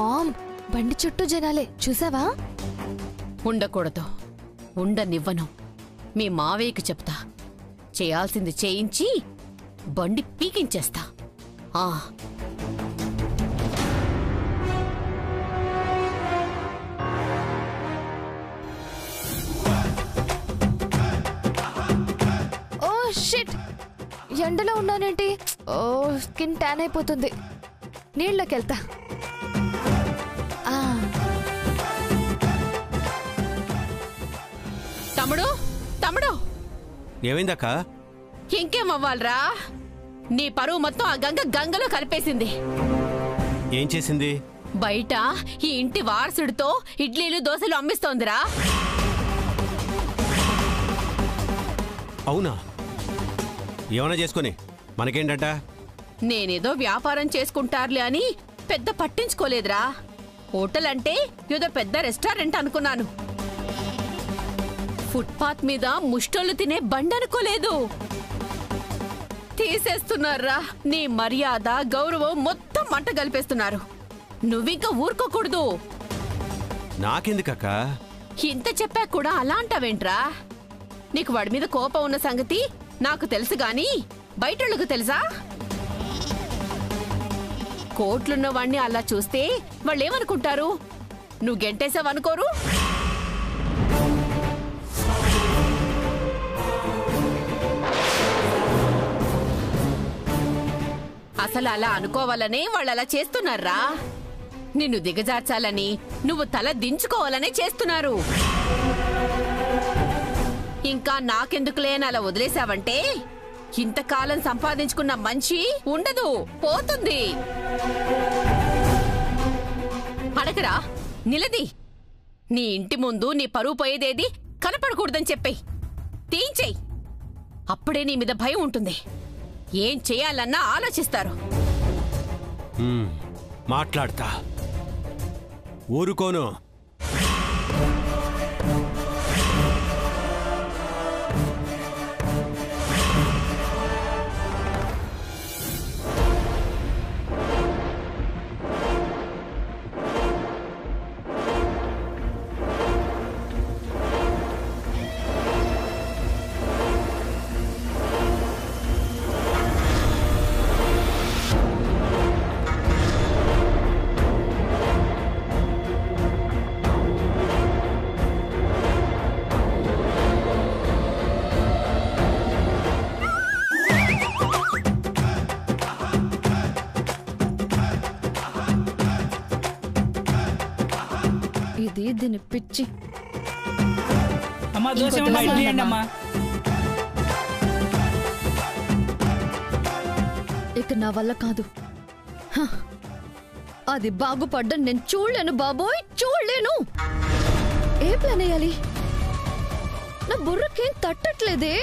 Ma'am, బండి చుట్టూ జనాలే చూసావా? ఉండకూడదు, ఉండనివ్వను. మీ మావయ్యకి చెప్తా, చేయాల్సింది చేయించి బండి పీకించేస్తా. ఓ షిట్, ఎండలో ఉన్నానేంటి? ఓ, స్కిన్ ట్యాన్ అయిపోతుంది. నీళ్ళకి వెళ్తా. తమ్ముడు, తమ్ముడు, ఏమైందక్క? ఇంకేమవ్వాలరా? నీ పరువు మొత్తం ఆ గంగలో కలిపేసింది. ఏం చేసింది? బయట ఈ ఇంటి వారసుడితో ఇడ్లీలు దోశలు అమ్మిస్తోందిరా. అవునా? ఏమన్నా చేసుకుని మనకేంటంట? నేనేదో వ్యాపారం చేసుకుంటారులే అని పెద్ద పట్టించుకోలేదురా. హోటల్ అంటే ఏదో పెద్ద రెస్టారెంట్ అనుకున్నాను. ఫుట్పాత్ మీద ముష్టోళ్ళు తినే బండి అనుకోలేదు. తీసేస్తున్నారా. నీ మర్యాద, గౌరవం మొత్తం మంట కలిపేస్తున్నారు. నువ్వింకా ఊరుకోకూడదు. నాకెందుకక్క? ఇంత చెప్పా కూడా అలా అంటావేంట్రా? నీకు వాడి మీద కోపం ఉన్న సంగతి నాకు తెలుసు గాని బయటోళ్ళకు తెలుసా? కోట్లున్న వాణ్ణి అలా చూస్తే వాళ్ళేమనుకుంటారు? నువ్వు గెంటేసావనుకోరు? అసలు అలా అనుకోవాలనే వాళ్ళు అలా చేస్తున్నారా? నిన్ను దిగజార్చాలని, నువ్వు తల దించుకోవాలనే చేస్తున్నారు. ఇంకా నాకెందుకులే అని అలా వదిలేశావంటే ఇంతకాలం సంపాదించుకున్న మంచి ఉండదు, పోతుంది. అడగరా, నిలది. నీ ఇంటి ముందు నీ పరువు పోయేదేది కనపడకూడదని చెప్పేయ్, తీయించేయ్. అప్పుడే నీ మీద భయం ఉంటుంది. ఏం చేయాలన్నా ఆలోచిస్తారు. మాట్లాడతా, ఊరుకోను. ఇది దీని పిచ్చి. అమ్మా, దోశ ఇడ్లీ అండి అమ్మా. ఇక నా వల్ల కాదు. అది బాగుపడ్డా నేను చూడలేను బాబోయ్, చూడలేను. ఏ ప్లాన్ వేయాలి? నా బుర్రకేం తట్టట్లేదే.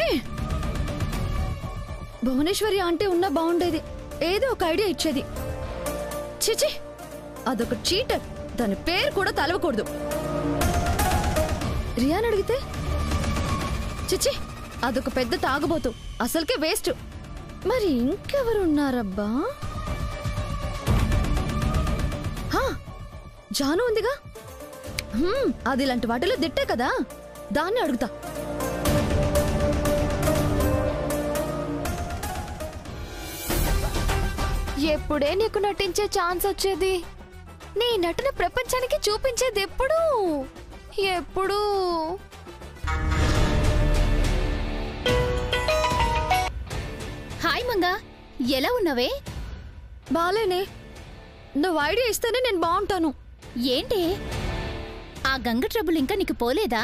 భువనేశ్వరి ఆంటీ ఉన్నా బాగుండేది, ఏదో ఒక ఐడియా ఇచ్చేది. చిచి, అదొక చీటర్. దాని పేరు కూడా తలవకూడదు. రియాన్ అడిగితే, చిచి, అదొక పెద్ద తాగుబోతు, అసలుకే వేస్ట్. మరి ఇంకెవరున్నారబ్బా? జాను ఉందిగా, అది ఇలాంటి వాటిలో దిట్టే కదా, దాన్ని అడుగుతా. ఎప్పుడే నీకు నటించే ఛాన్స్ వచ్చేది? నీ నటన ప్రపంచానికి చూపించేది ఎప్పుడు? ఎప్పుడు? హాయ్ మంగా, ఎలా ఉన్నావే? బాలేనే. నువ్వు ఐడియా ఇస్తేనే నేను బాగుంటాను. ఏంటి ఆ గంగ ట్రబుల్ ఇంకా నీకు పోలేదా?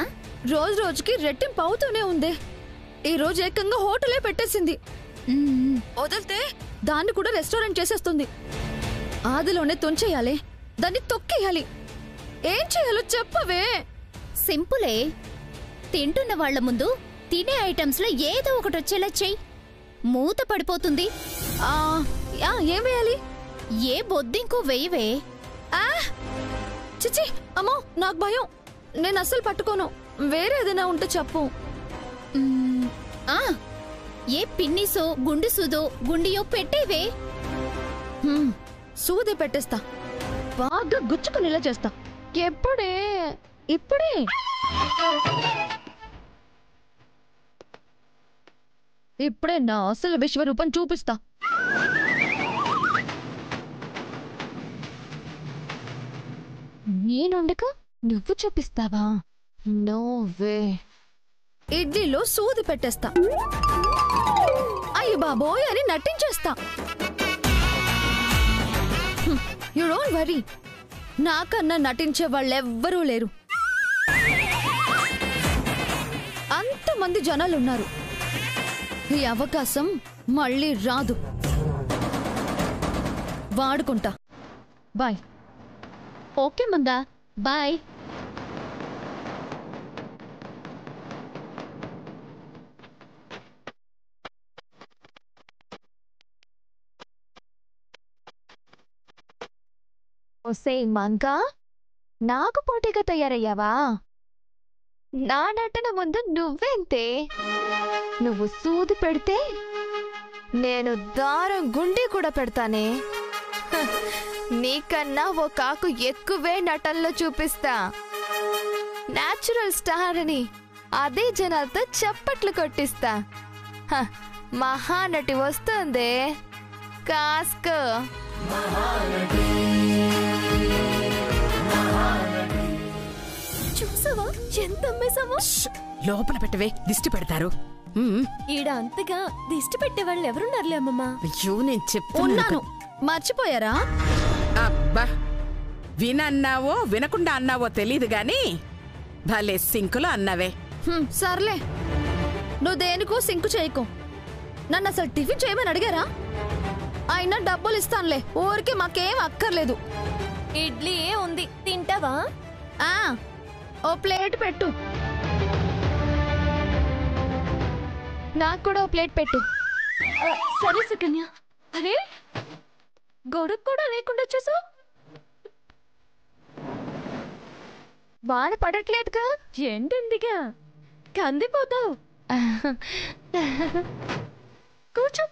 రోజు రోజుకి రెట్టింపు అవుతూనే ఉంది. ఈ రోజు ఏకంగా హోటలే పెట్టేసింది. వదిలితే దాన్ని కూడా రెస్టారెంట్ చేసేస్తుంది. ఆదిలోనే తుంచేయాలి, దాన్ని తొక్కేయాలి. ఏం చేయాలో చెప్పవే. సింపులే. తింటున్న వాళ్ల ముందు తినే ఐటమ్స్ లో ఏదో ఒకటి వచ్చేలా చెయ్యి. మూత పడిపోతుంది. ఏం వేయాలి? ఏ బొద్దింకో వెయ్యవే. చిచి, అమ్మో, నాకు భయం. నేను అస్సలు పట్టుకోను. వేరే ఏదైనా ఉంటే చెప్పు. ఏ పిన్నిసో గుండు సూదో గుండియో పెట్టేవే. సూదే పెట్టేస్తా. బాగా గుచ్చుకునేలా చేస్తా. ఎప్పుడే ఇప్పుడే ఇప్పుడే నా అసలు విశ్వరూపం చూపిస్తా. నేనుండక నువ్వు చూపిస్తావా? నోవే. ఇడ్లీలో సూది పెట్టేస్తా. అయ్యి బాబోయ్ అని నటించేస్తా. యు డోంట్ వరీ, నాకన్నా నటించే వాళ్ళెవ్వరూ లేరు. అంతమంది జనాలున్నారు. ఈ అవకాశం మళ్ళీ రాదు. వాడుకుంటా. బాయ్. ఓకే మందా, బాయ్. ఒసే మంగా, నాకు పోటీగా తయారయ్యావా? నా నటన ముందు నువ్వెంతే. నువ్వు సూది పెడితే నేను దారం గుండి కూడా పెడతానే. నీకన్నా ఓ కాకు ఎక్కువే నటనలో చూపిస్తా. న్యాచురల్ స్టార్ అని అదే జనాలతో చప్పట్లు కొట్టిస్తా. మహానటి వస్తుంది, కాస్కో. చూసావా ఎంత అమ్మేశావో? లోపల పెట్టవే, దిష్టి పెడతారు. ఈడ అంతగా దిష్టి పెట్టే వాళ్ళు ఎవరున్నారులే అమ్మమ్మ. అయ్యో నేను ఉన్నాను, మర్చిపోయారా? అబ్బా, వినన్నావో వినకుండా అన్నావో తెలీదు గాని భలే సింకులో అన్నావే. సర్లే, నువ్వు దేనికో సింకు చేయకు. నన్ను అసలు టిఫిన్ చేయమని అడిగారా? అయినా డబ్బులు ఇస్తానులే, ఊరికి మాకేం అక్కర్లేదు. ఇడ్లీ ఉంది, తింటావా? ఓ ప్లేట్ పెట్టు. నాకు కూడా ఓ ప్లేట్ పెట్టు. సరే సుకన్య. అరే, గొడుగు కూడా లేకుండా వచ్చేసావు. వాన పడట్లేదుగా. ఎండుందిగా, కందిపోతావు. కూర్చో.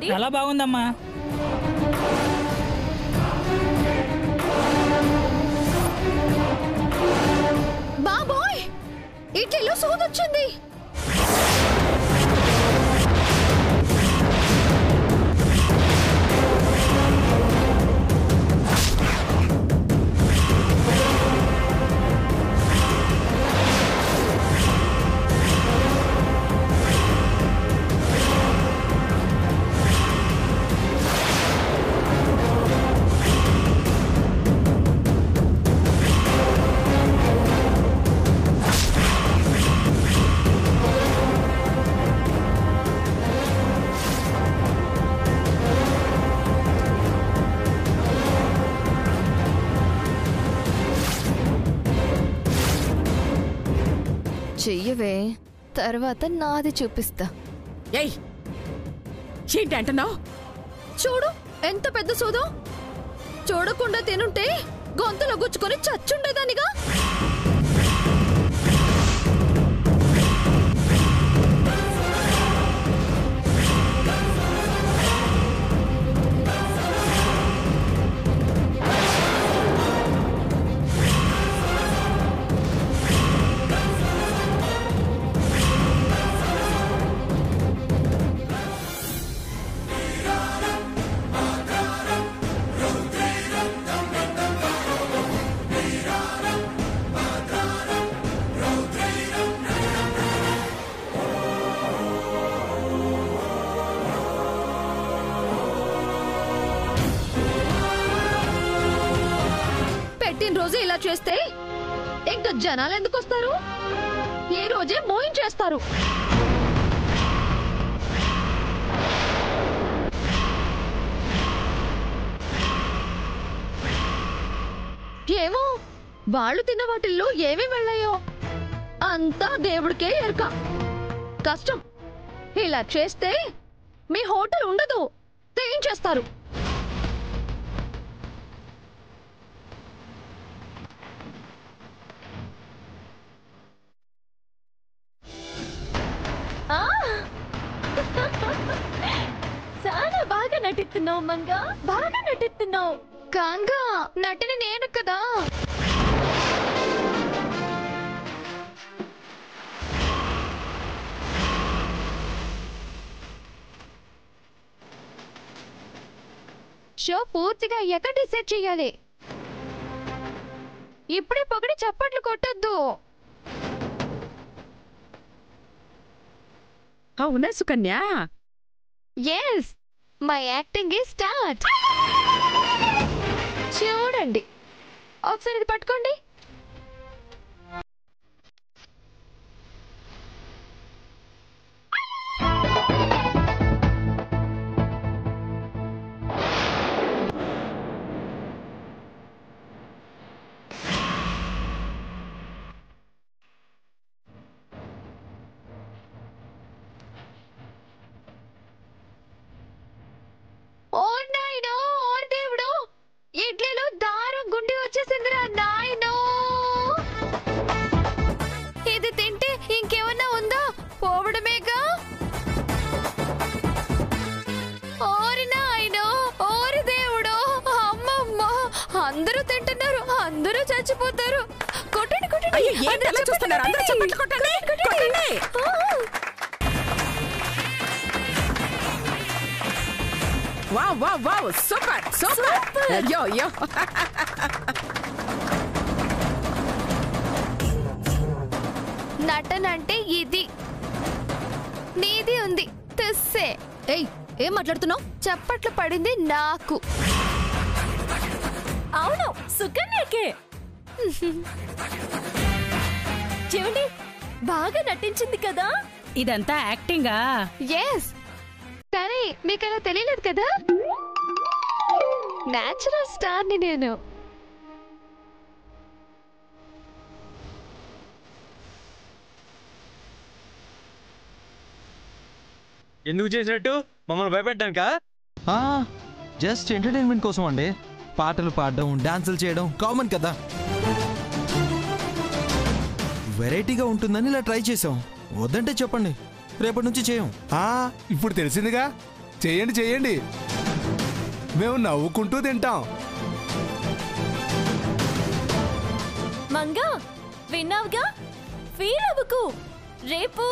చాలా బాగుందమ్మా. బాబోయ్, ఇడ్లీలో సూదొచ్చింది. చెయ్యవే, తర్వాత నాది చూపిస్తా. ఏయ్, ఏంటి అంటున్నావు? చూడు ఎంత పెద్ద సూదో. చూడకుండా తినుంటే గొంతులో గుచ్చుకొని చచ్చుండేదానిగా. రోజు ఇలా చేస్తే ఇంక ఇంకా జనాలు ఎందుకు వస్తారు? ఈ రోజే మోయించేస్తారు. ఏమో వాళ్ళు తిన్న వాటిల్లో ఏమేమి వెళ్ళాయో అంతా దేవుడికే ఎరక. కష్టం. ఇలా చేస్తే మీ హోటల్ ఉండదు, తెయించేస్తారు. చాలా బాగా నటిస్తున్నావు మంగా, బాగా నటిస్తున్నావు. కాంగా నటిని నేను కదా. షో పూర్తిగా ఎక్కడ డిసైడ్ చెయ్యాలి. ఇప్పుడే పొగడి చప్పట్లు కొట్టొద్దు. అవునా Sukanya? Yes, my acting is start. చూడండి, ఒకసారి ఇది పట్టుకోండి. ఓ నాయనో, ఓ దేవుడు, ఇడ్లీలో దారం గుండి వచ్చేసిందిరా నాయనో. ఇది తింటే ఇంకేమన్నా ఉందా? పోవడమేగా. ఓరి నాయనో, ఓరి దేవుడు, అమ్మమ్మ, అందరూ తింటున్నారు, అందరూ చచ్చిపోతారు. కొట్టండి కొట్టండి. అయ్యో, ఏంటి అలా చూస్తున్నారు? అందరూ చప్పట్లు కొట్టండి, కొట్టండి. Wow wow wow, super super. అయ్యో అయ్యో. నటనంటే ఇది. నీది ఉంది తెస్సే. ఏయ్, ఏం మాట్లాడుతున్నావు? చప్పట్లు పడింది నాకు. అవును, సుకన్యకే. చూడండి, బాగా నటించింది కదా. ఇదంతా యాక్టింగా? ఎస్, కానీ మీకు అలా తెలియలేదు కదా. నేచురల్ స్టార్ని నేను. ఎందుకు చేసినట్టు? మమ్మల్ని భయపెట్టానుకా? జస్ట్ ఎంటర్టైన్మెంట్ కోసం అండి. పాటలు పాడడం, డాన్సులు చేయడం కామన్ కదా. వెరైటీగా ఉంటుందని ఇలా ట్రై చేసాం. వద్దంటే చెప్పండి, రేపటి నుంచి చేయం. ఇప్పుడు తెలిసిందిగా, చేయండి చేయండి, మేము నవ్వుకుంటూ తింటాం. మంగా, విన్నావుగా, ఫీల్ అవ్వకు, రేపు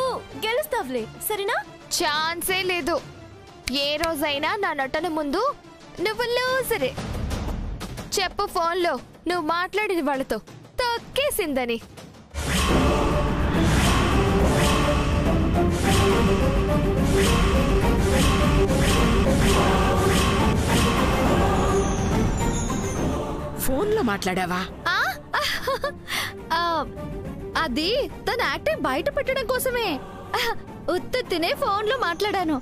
గెలుస్తావులే, సరేనా? ఛాన్సే లేదు. ఏ రోజైనా నా నటన ముందు నువ్వు లూజరే. చెప్పు ఫోన్లో నువ్వు మాట్లాడిన వాళ్ళతో తొక్కేసిందని. ఫోన్లో మాట్లాడావా? అది తన యాక్టింగ్ బయట పెట్టడం కోసమే. ఉత్తినే ఫోన్ లో మాట్లాడాను.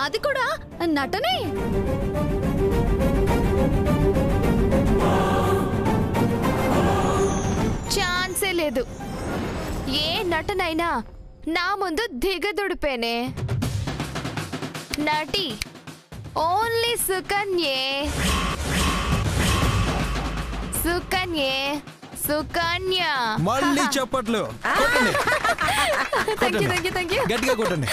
అది కూడా నటనే. ఛాన్సే లేదు. ఏ నటనైనా నా ముందు దిగదుడిపేనే. నటి ఓన్లీ సుకన్యే. సుకన్యే, సుకన్య. మళ్ళీ చప్పట్లు కొట్టండి. గట్టిగా కొట్టండి.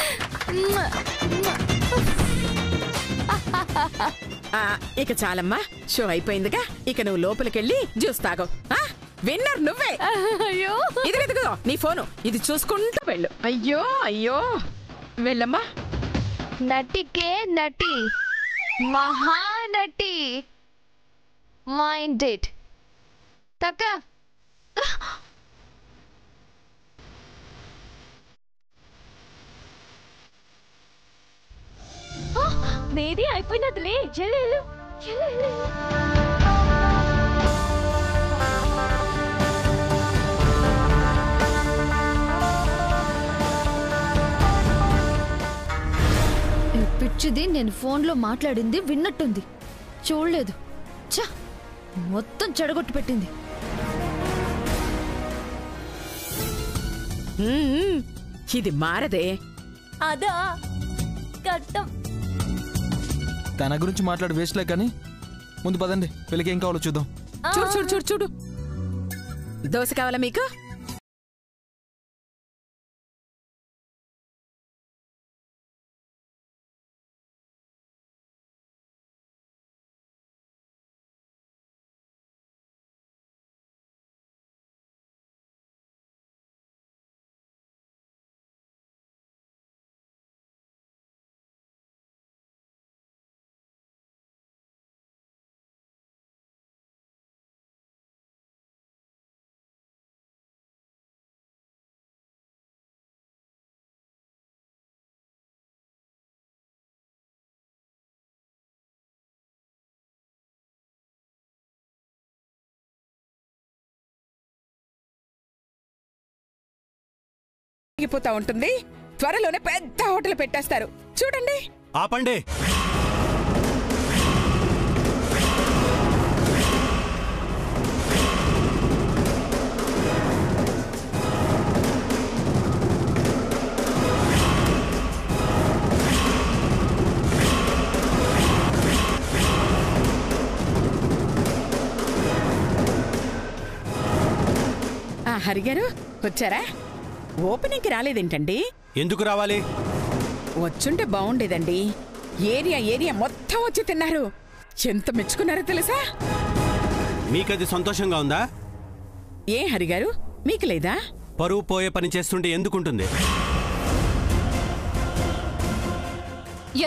ఇక చాలమ్మా, షో అయిపోయిందిగా. ఇక నువ్వు లోపలికెళ్ళి జ్యూస్ తాగు. విన్నర్ నువ్వే. అయ్యో, ఇదిగో నీ ఫోను, ఇది చూసుకుంటూ వెళ్ళు. అయ్యో అయ్యో, వెళ్ళమ్మా. నటికే నటి, మహానటి. మైండెడ్ తక్క. నీది అయిపోయినదిలే, చెల్లెలు చెల్లెలు. పిచ్చిది, నేను ఫోన్లో మాట్లాడింది విన్నట్టుంది. చూడలేదు. ఛ, మొత్తం చెడగొట్టు పెట్టింది. ఇది మారదే. అదా కట్టం. తన గురించి మాట్లాడి వేస్ట్లే కానీ ముందు పదండి, పెళ్ళికి ఏం కావాలో చూద్దాం. చూడు చూడు చూడు చూడు. దోశ కావాలా మీకు? పోతా ఉంటుంది. త్వరలోనే పెద్ద హోటల్ పెట్టేస్తారు. చూడండి. ఆపండి. హరిగారు వచ్చారా? ఓపెనింగ్కి రాలేదేంటండి? ఎందుకు రావాలి? వచ్చుంటే బాగుండేదండి. ఏరియా మొత్తం వచ్చి తిన్నారు. ఎంత మెచ్చుకున్నారో తెలుసా? మీకది సంతోషంగా ఉందా? ఏ హరిగారు, మీకు లేదా? పరువు పోయే పని చేస్తుంటే ఎందుకుంటుంది?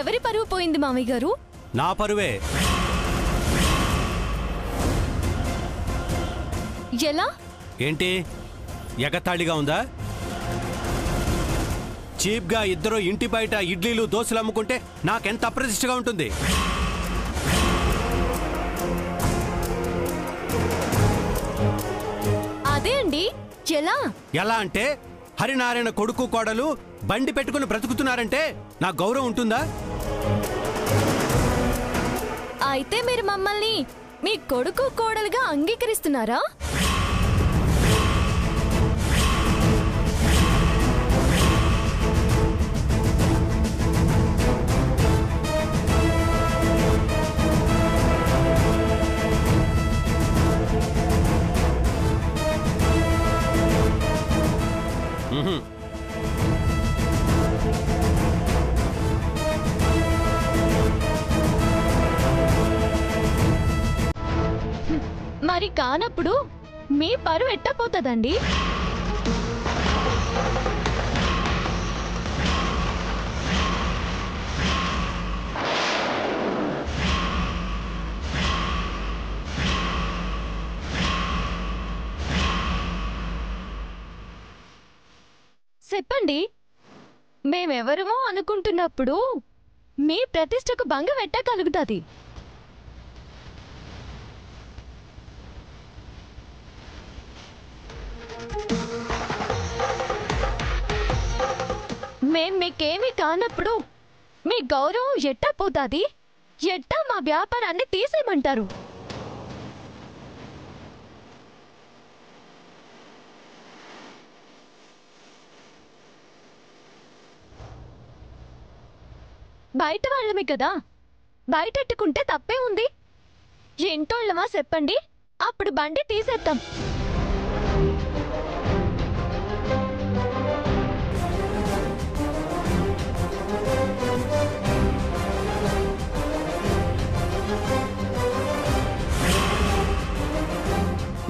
ఎవరి పరువు పోయింది మామయ్య గారు? నా పరువే. ఎలా? ఏంటి ఎగతాళిగా ఉందా? చీప్గా ఇద్దరు ఇంటి బయట ఇడ్లీలు దోశలు అమ్ముకుంటే నాకెంత అప్రతిష్టగా ఉంటుంది. అదే అండి. ఎలా అంటే హరినారాయణ కొడుకు కోడలు బండి పెట్టుకుని బ్రతుకుతున్నారంటే నా గౌరవం ఉంటుందా? అయితే మీరు మమ్మల్ని మీ కొడుకు కోడలుగా అంగీకరిస్తున్నారా? మరి కానప్పుడు మీ పరువు ఎట్టపోతుందండి? చెప్పండి. మేమెవరమో అనుకుంటున్నప్పుడు మీ ప్రతిష్టకు భంగం ఎట్టగలుగుతుంది? మేం మీకేమీ కానప్పుడు మీ గౌరవం ఎట్టా పోతుంది? ఎట్టా మా వ్యాపారాన్ని తీసేయమంటారు? బయట వాళ్ళమే కదా, బయటెట్టుకుంటే తప్పే ఉంది. ఇంటోళ్ళమా చెప్పండి, అప్పుడు బండి తీసేద్దాం.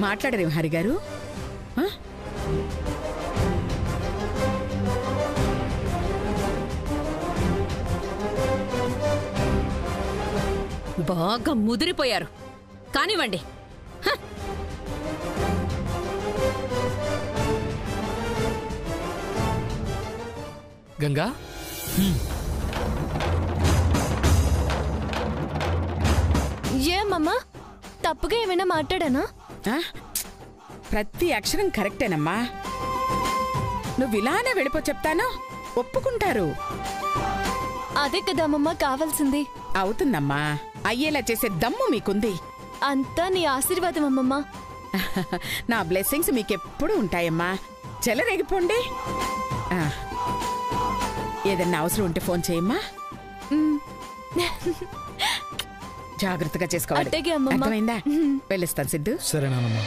మాట్లాడరేం హరిగారు? బాగా ముదిరిపోయారు. కానివ్వండి. గంగా, ఏమమ్మా, తప్పుగా ఏమైనా మాట్లాడానా? ప్రతి అక్షరం కరెక్టేనమ్మా. నువ్వు ఇలానే వెళ్ళిపో చెప్తాను, ఒప్పుకుంటారు. అదే కదా అమ్మమ్మ కావాల్సింది. అవుతుందమ్మా, అయ్యేలా చేసే దమ్ము మీకుంది. అంతా నీ ఆశీర్వాదం అమ్మమ్మ. నా బ్లెస్సింగ్స్ మీకెప్పుడు ఉంటాయమ్మా. చెలరేగిపోండి. ఏదన్నా అవసరం ఉంటే ఫోన్ చేయమ్మా. జాగ్రత్తగా చేసుకోవాలి. అట్టగే అమ్మమ్మ. అర్థమైందా? వెళ్ళిస్తాను సిద్ధు. సరేనానమ్మా.